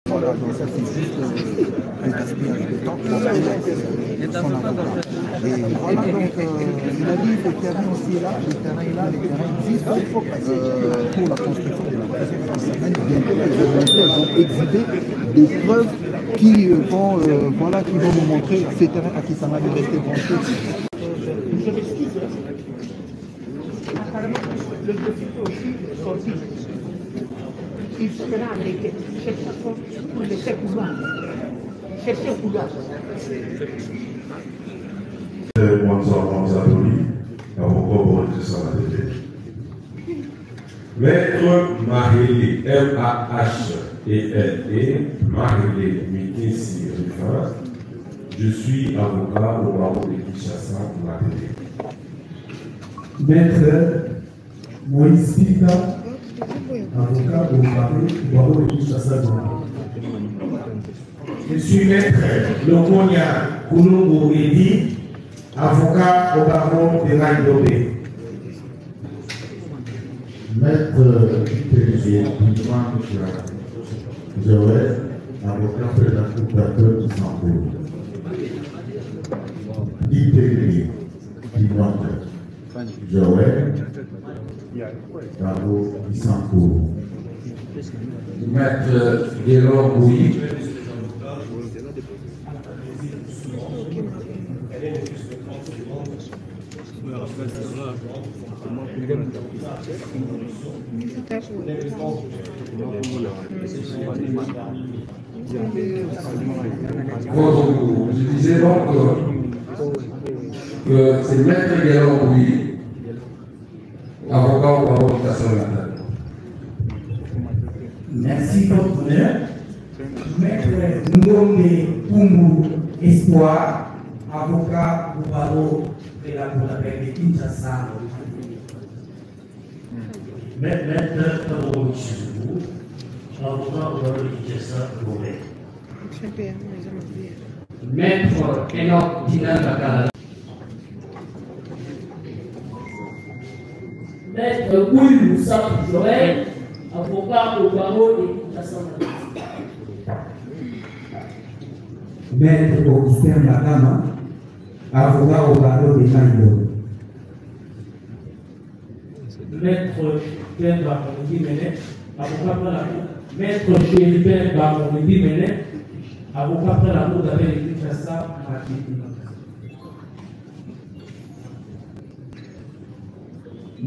Voilà, donc ça c'est juste un gaspillage de temps pour son avocat. Et voilà, donc il a dit que le terrain aussi est là, le terrain est là, les terrains existent pour la construction de la présidence. Bientôt, les autorités vont exhiber des preuves qui vont, voilà, qui vont nous montrer ces terrains à qui ça va rester branché. Je m'excuse. Apparemment, le dossier aussi sorti. Il sera arrêté. Cherchez pour le couloir. Cherchez un couloir. Bonsoir, Maître Mahéli, M-A-H-E-L-E, Mahéli Mikesi Rifa, je suis avocat au barreau de Kinshasa, Mahéli. Maître Moïse Pita, avocat au barreau de Kinshasa. Je suis maître Lokonia Koulungo Edi, avocat au barreau de Naïdobé. Maître Pélissier, Joël, avocat de la Cour d'appel de Saint-Paul. Pélissier, Joël, barreau de Saint-Paul. Maître Guélor Bouy. Je disais donc que c'est Maître Guélor Bouy, avocat au barreau de Kinshasa. Merci pour l'honneur. Maître Ngombe Kumbu Espoir, avocat au barreau de la Cour d'appel de Kinshasa. Maître Kaboro Chibou, avocat au barreau de Kinshasa, Gobert. Maître Enoch Dinan Bakala. Maître Gouy Moussa Joël, avocat au barreau de Kinshasa. Maître Augustin Makama, avocat au barreau de Naïdobé. Maître Pierre Bakondi Mene, avocat pour la Cour. Maître Gilbert Bakondi Mene, avocat pour la Cour d'appel de Kinshasa.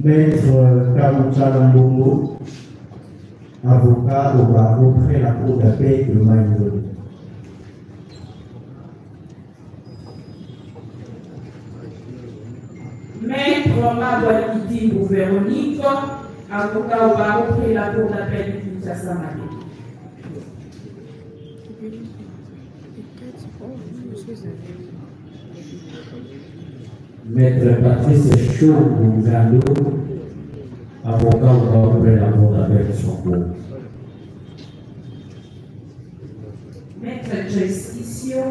Maître Kaoucha Lambongo, avocat au barreau près la Cour d'appel de Maïdobé. Maître Madoualidi Véronique, avocat au barreau près la Cour d'appel de Kinshasa. Maître Patrice Chou-Bouzando, avocat au barreau près la Cour d'appel de Saint-Paul. Maître Justicio.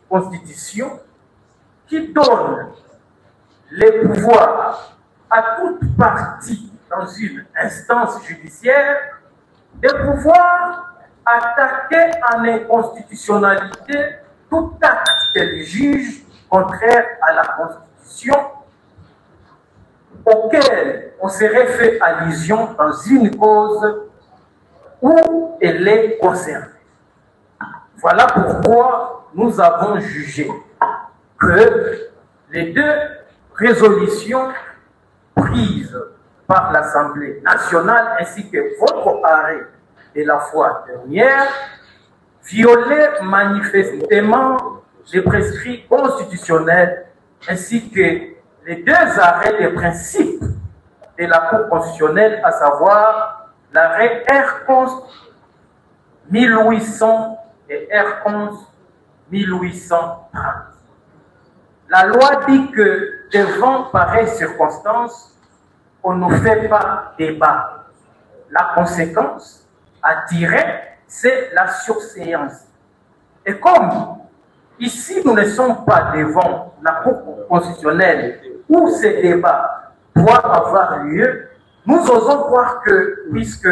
Constitution qui donne les pouvoirs à toute partie dans une instance judiciaire de pouvoir attaquer en inconstitutionnalité tout acte qu'elle juge contraire à la Constitution auquel on serait fait allusion dans une cause où elle est concernée. Voilà pourquoi nous avons jugé que les deux résolutions prises par l'Assemblée nationale ainsi que votre arrêt de la fois dernière violaient manifestement les prescrits constitutionnels ainsi que les deux arrêts des principes de la Cour constitutionnelle, à savoir l'arrêt R11 1800 et R11 1830. La loi dit que devant pareilles circonstances, on ne fait pas débat. La conséquence a tiré c'est la surséance. Et comme ici, nous ne sommes pas devant la Cour constitutionnelle où ces débats doivent avoir lieu, nous osons croire que, puisque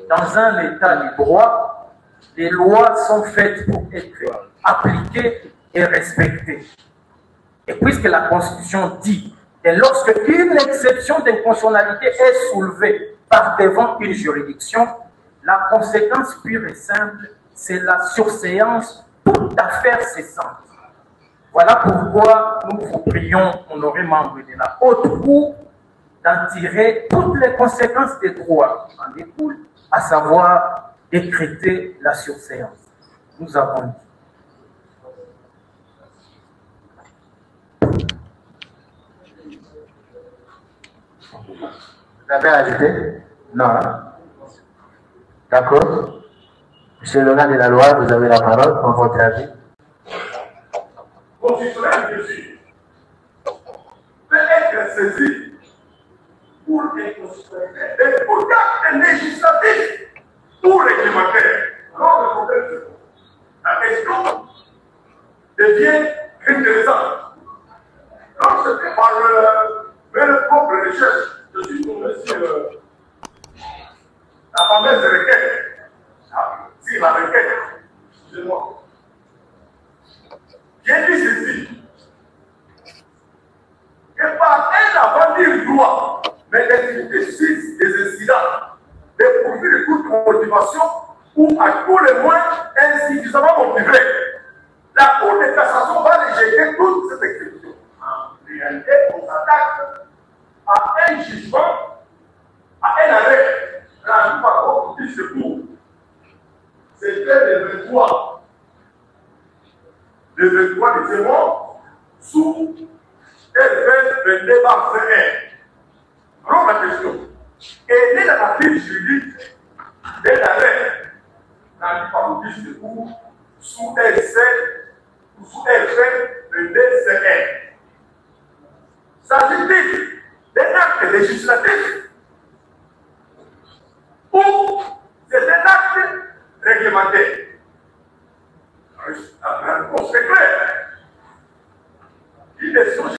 dans un état de droit, les lois sont faites pour être appliquées et respectées. Et puisque la Constitution dit que lorsque une exception d'inconstitutionnalité est soulevée par devant une juridiction, la conséquence pure et simple, c'est la surséance, toute affaire cessante. Voilà pourquoi nous vous prions, honorés membres de la Haute Cour, d'en tirer toutes les conséquences des droits en découlent, à savoir décréter la surséance. Nous avons dit. Vous avez ajouté? Non. Hein? D'accord. Monsieur le gars de la loi, vous avez la parole pour votre avis. Constitutionnel, je suis. Peut être saisi pour l'inconstitutionnalité, mais pour l'acte législatif ou réglementaire. Alors, le problème, c'est la question devient intéressante. Donc, c'était par mes propres recherches. Je suis tombé sur la fameuse requête. Si la requête, excusez-moi. J'ai dit ceci. Que par un avenir droit, mais des suites des incidents, des profils de toute motivation ou à tout le moins insuffisamment motivés, la Cour de cassation va rejeter toute cette exécution. En réalité, on s'attaque à un jugement, à un arrêt rendu par votre petit secours. C'était le 23 décembre sous RF 22/1. Alors la question, quelle est la partie juridique de l'arrêt rendu par le petit secours sous RF 22/1? S'agit-il d'un acte législatif ou c'est un acte réglementaire? La réponse est claire. Une décision